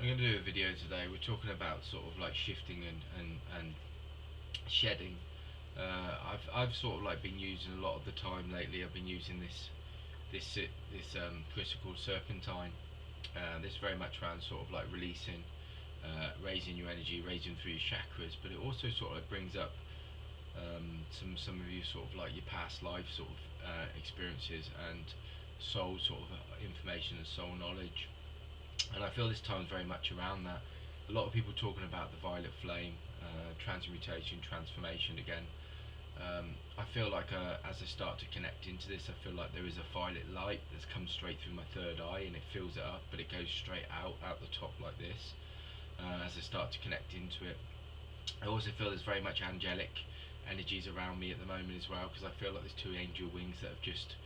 I'm going to do a video today. We're talking about sort of like shifting and shedding. I've sort of like been using a lot of the time lately. I've been using this crystal called serpentine. This very much around sort of like releasing, raising your energy, raising through your chakras. But it also sort of brings up some of you sort of like your past life sort of experiences and soul sort of information and soul knowledge. And I feel this time is very much around that. A lot of people talking about the violet flame, transmutation, transformation again. I feel like as I start to connect into this, I feel like there is a violet light that's come straight through my third eye and it fills it up, but it goes straight out the top like this. As I start to connect into it, I also feel there's very much angelic energies around me at the moment as well, because I feel like there's two angel wings that have just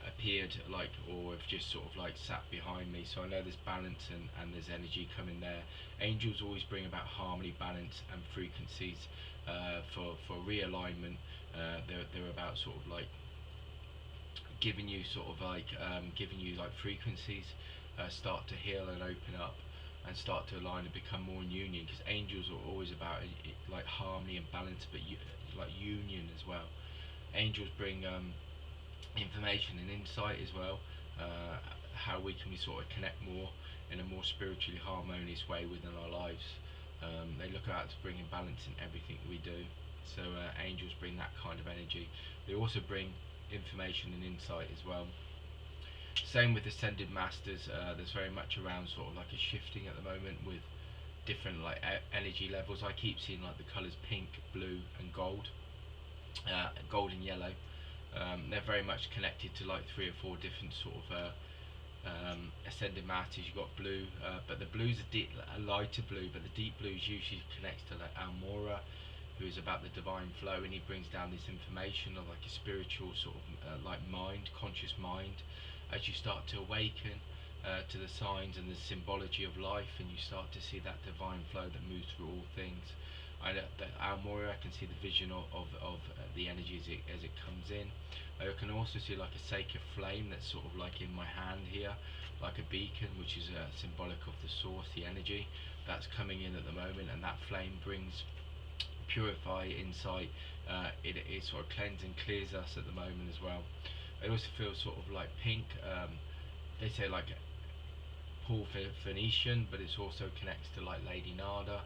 appeared, like, or have just sort of like sat behind me. So I know there's balance and there's energy coming there. Angels always bring about harmony, balance, and frequencies for realignment. They're about sort of like giving you giving you like frequencies start to heal and open up and start to align and become more in union, because angels are always about like harmony and balance, but like union as well. Angels bring information and insight as well, how we can sort of connect more in a more spiritually harmonious way within our lives. They look out to bring in balance in everything we do. So angels bring that kind of energy. They also bring information and insight as well. Same with ascended masters. There's very much around sort of like a shifting at the moment with different like energy levels. I keep seeing like the colours pink, blue, and gold and yellow. They're very much connected to like three or four different sort of ascended masters. You've got blue, but the blue's a lighter blue, but the deep blues usually connects to like Almora, who is about the divine flow, and he brings down this information of like a spiritual sort of like mind, conscious mind, as you start to awaken to the signs and the symbology of life, and you start to see that divine flow that moves through all things. Almora, I can see the vision of the energy as it comes in. I can also see like a sacred flame that's sort of like in my hand here, like a beacon, which is symbolic of the source, the energy that's coming in at the moment, and that flame brings purify insight. It sort of cleanses and clears us at the moment as well. I also feel sort of like pink. They say like Paul Phoenician, but it also connects to like Lady Nada,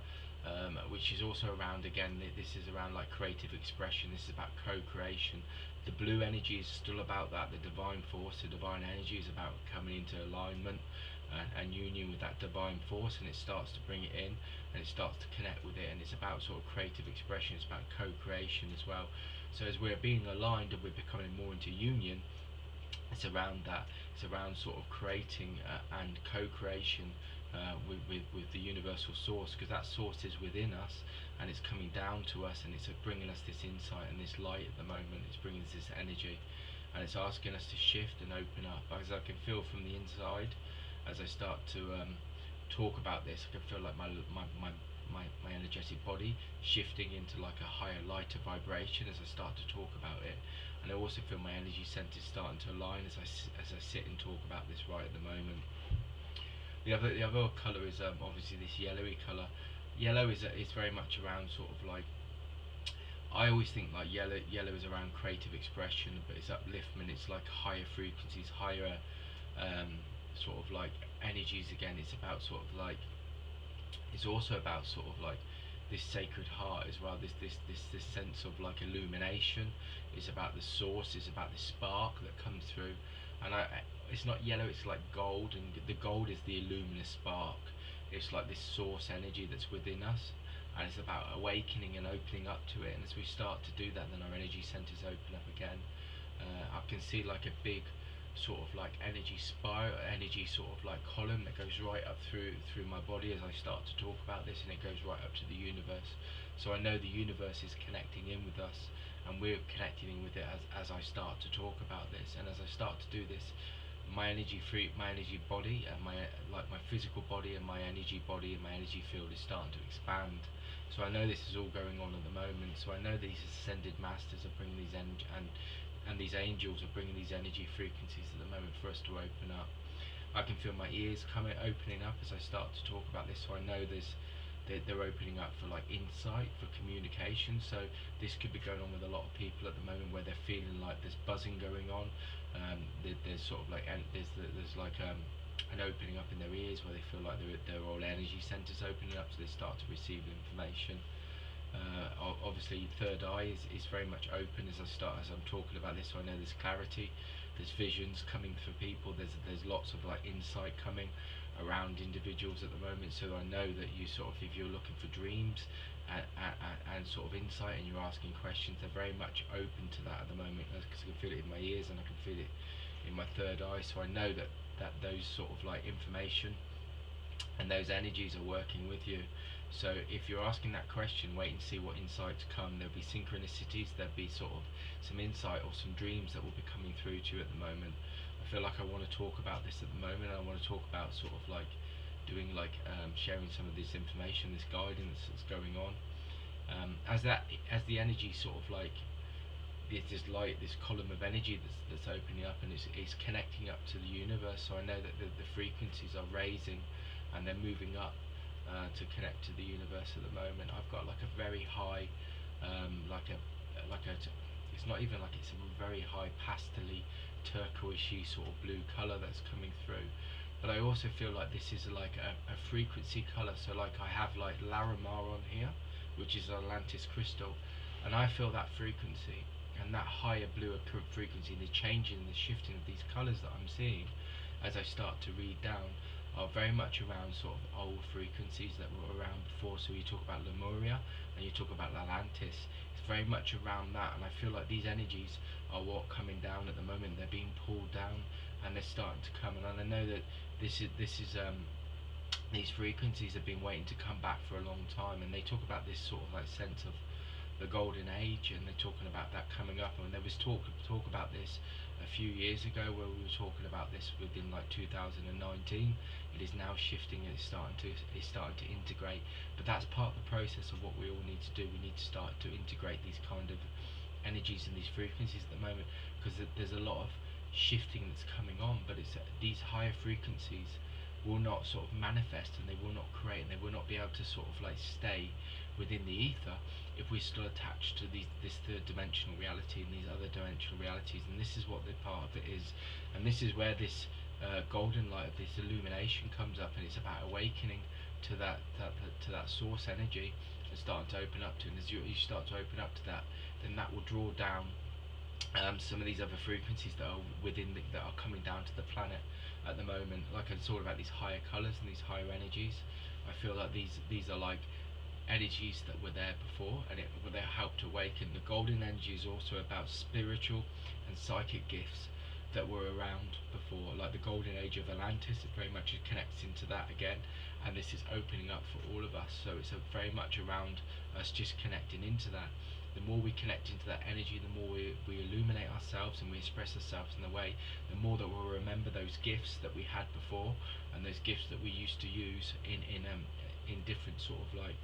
which is also around again. This is around like creative expression. This is about co-creation. The blue energy is still about that. The divine force, the divine energy is about coming into alignment and union with that divine force, and it starts to bring it in and it starts to connect with it, and it's about sort of creative expression. It's about co-creation as well. So as we're being aligned and we're becoming more into union, it's around that. It's around sort of creating and co-creation with the universal source, because that source is within us and it's coming down to us, and it's bringing us this insight and this light at the moment. It's bringing us this energy, and it's asking us to shift and open up. As I can feel from the inside, as I start to talk about this, I can feel like my energetic body shifting into like a higher, lighter vibration as I start to talk about it. And I also feel my energy centers starting to align as I sit and talk about this right at the moment. The other colour is obviously this yellowy colour. Yellow is very much around sort of like, I always think like yellow is around creative expression, but it's upliftment. It's like higher frequencies, higher sort of like energies. Again, it's about sort of like, it's also about sort of like this sacred heart as well. This sense of like illumination. It's about the source. It's about the spark that comes through, and it's not yellow. It's like gold, and the gold is the luminous spark. It's like this source energy that's within us, and it's about awakening and opening up to it. And as we start to do that, then our energy centers open up again. I can see like a big sort of like energy spiral, energy sort of like column that goes right up through my body as I start to talk about this, and it goes right up to the universe. So I know the universe is connecting in with us, and we're connecting in with it as I start to talk about this. And as I start to do this, my energy body and my physical body and my energy body and my energy field is starting to expand. So I know this is all going on at the moment. So I know these ascended masters are bringing these and these angels are bringing these energy frequencies at the moment for us to open up. I can feel my ears opening up as I start to talk about this, so I know they're opening up for like insight, for communication. So this could be going on with a lot of people at the moment, where they're feeling like there's buzzing going on. There's sort of like there's like an opening up in their ears, where they feel like their all energy centers opening up, so they start to receive information. Obviously, third eye is very much open as I'm talking about this, so I know there's clarity, there's visions coming for people, there's lots of like insight coming around individuals at the moment. So I know that you sort of, if you're looking for dreams and sort of insight, and you're asking questions, they're very much open to that at the moment, because I can feel it in my ears and I can feel it in my third eye. So I know that those sort of like information and those energies are working with you. So if you're asking that question, wait and see what insights come. There'll be synchronicities, there'll be sort of some insight or some dreams that will be coming through to you at the moment. I feel like I want to talk about this at the moment. I want to talk about sort of like doing like sharing some of this information, this guidance that's going on. As the energy sort of like this light, this column of energy that's opening up, and it's connecting up to the universe. So I know that the frequencies are raising and they're moving up to connect to the universe at the moment. I've got like a very high, like a it's not even like, it's a very high pastely turquoisey sort of blue color that's coming through. But I also feel like this is like a frequency color. So like I have like Larimar on here, which is Atlantis crystal, and I feel that frequency and that higher bluer frequency, the changing and the shifting of these colors that I'm seeing as I start to read down, are very much around sort of old frequencies that were around before. So you talk about Lemuria and you talk about Atlantis, it's very much around that, and I feel like these energies are what coming down at the moment. They're being pulled down and they're starting to come, and I know that this is these frequencies have been waiting to come back for a long time, and they talk about this sort of like sense of the golden age, and they're talking about that coming up. And there was talk about this a few years ago, where we were talking about this within like 2019. It is now shifting, and it's starting to integrate. But that's part of the process of what we all need to do. We need to start to integrate these kind of energies and these frequencies at the moment, because there's a lot of shifting that's coming on. But it's these higher frequencies will not sort of manifest, and they will not create, and they will not be able to sort of like stay within the ether if we're still attached to this third dimensional reality and these other dimensional realities. And this is what the part of it is, and this is where this golden light of this illumination comes up, and it's about awakening to that source energy and starting to open up to it. And as you start to open up to that, then that will draw down some of these other frequencies that are that are coming down to the planet at the moment. Like I talked about these higher colors and these higher energies, I feel like these are like energies that were there before, and they helped awaken. The golden energy is also about spiritual and psychic gifts that were around before, like the golden age of Atlantis. It very much connects into that again, and this is opening up for all of us. So it's very much around us just connecting into that. The more we connect into that energy, the more we illuminate ourselves and we express ourselves in the way, the more that we'll remember those gifts that we had before, and those gifts that we used to use in different sort of like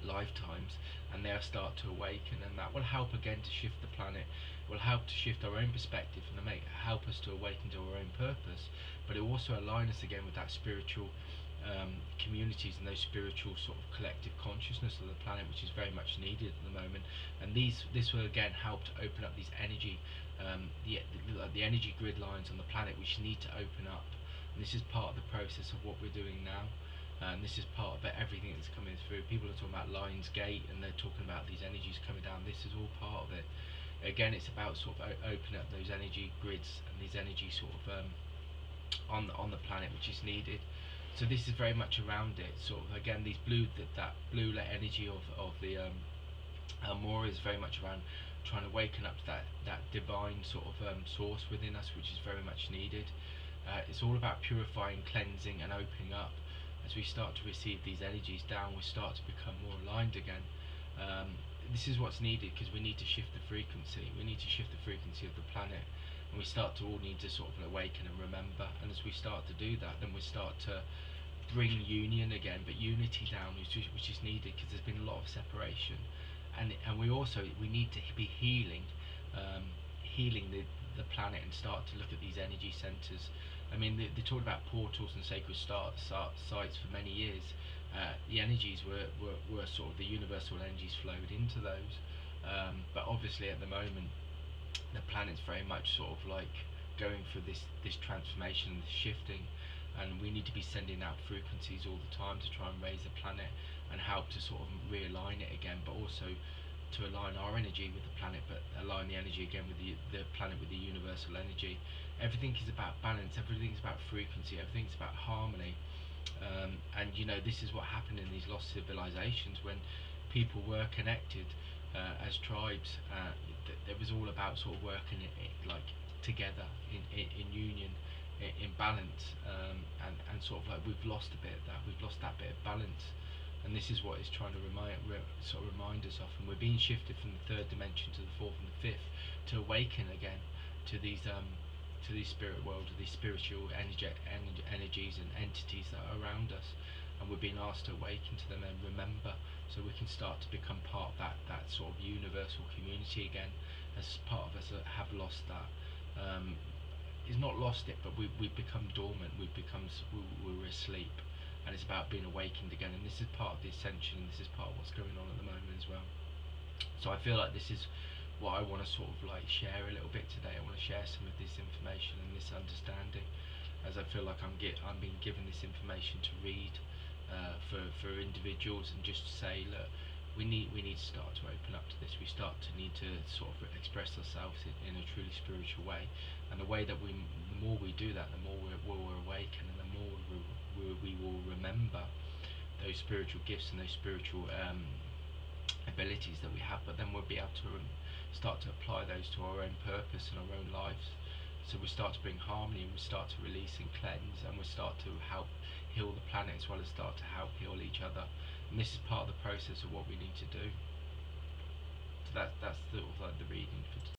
lifetimes, and they'll start to awaken, and that will help again to shift the planet. It will help to shift our own perspective and help us to awaken to our own purpose, but it will also align us again with that spiritual communities and those spiritual sort of collective consciousness of the planet, which is very much needed at the moment. And this will again help to open up these energy the energy grid lines on the planet, which need to open up, and this is part of the process of what we're doing now. And this is part of everything that's coming through. People are talking about Lions Gate, and they're talking about these energies coming down. This is all part of it. Again, it's about sort of opening up those energy grids and these energy sort of on the planet, which is needed. So this is very much around it. Sort of again, these that blue energy of the Amora is very much around trying to waken up to that divine sort of source within us, which is very much needed. It's all about purifying, cleansing, and opening up. As we start to receive these energies down, we start to become more aligned again. This is what's needed, because we need to shift the frequency. We need to shift the frequency of the planet, and we start to all need to sort of awaken and remember. And as we start to do that, then we start to bring union again, but unity down, which is needed, because there's been a lot of separation. And we need to be healing the planet, and start to look at these energy centers I mean, they talked about portals and sacred sites for many years. The energies were sort of the universal energies flowed into those, but obviously at the moment the planet's very much sort of like going through this transformation, this shifting, and we need to be sending out frequencies all the time to try and raise the planet and help to sort of realign it again, but also to align our energy with the planet, but align the energy again with the planet, with the universal energy. Everything is about balance, everything's about frequency, everything's about harmony. And you know, this is what happened in these lost civilizations when people were connected as tribes. It was all about sort of working like together in union, in balance, and sort of like we've lost a bit of that. We've lost that bit of balance, and this is what it's trying to sort of remind us of. And we're being shifted from the third dimension to the fourth and the fifth to awaken again to these spirit world, to these spiritual energies and entities that are around us, and we're being asked to awaken to them and remember, so we can start to become part of that sort of universal community again, as part of us that have lost that. Is not lost it, but we've become dormant. We were asleep, and it's about being awakened again. And this is part of the ascension, and this is part of what's going on at the moment as well. So I feel like this is what I want to sort of like share a little bit today. I want to share some of this information and this understanding, as I feel like I'm being given this information to read for individuals, and just to say, look, we need to start to open up to this. We start to need to sort of express ourselves in a truly spiritual way, and the way that the more we do that, the more we'll awaken, and the more we will remember those spiritual gifts and those spiritual abilities that we have. But then we'll be able to start to apply those to our own purpose and our own lives. So we start to bring harmony, and we start to release and cleanse, and we start to help heal the planet, as well as start to help heal each other. And this is part of the process of what we need to do. So that's sort of like the reading for today.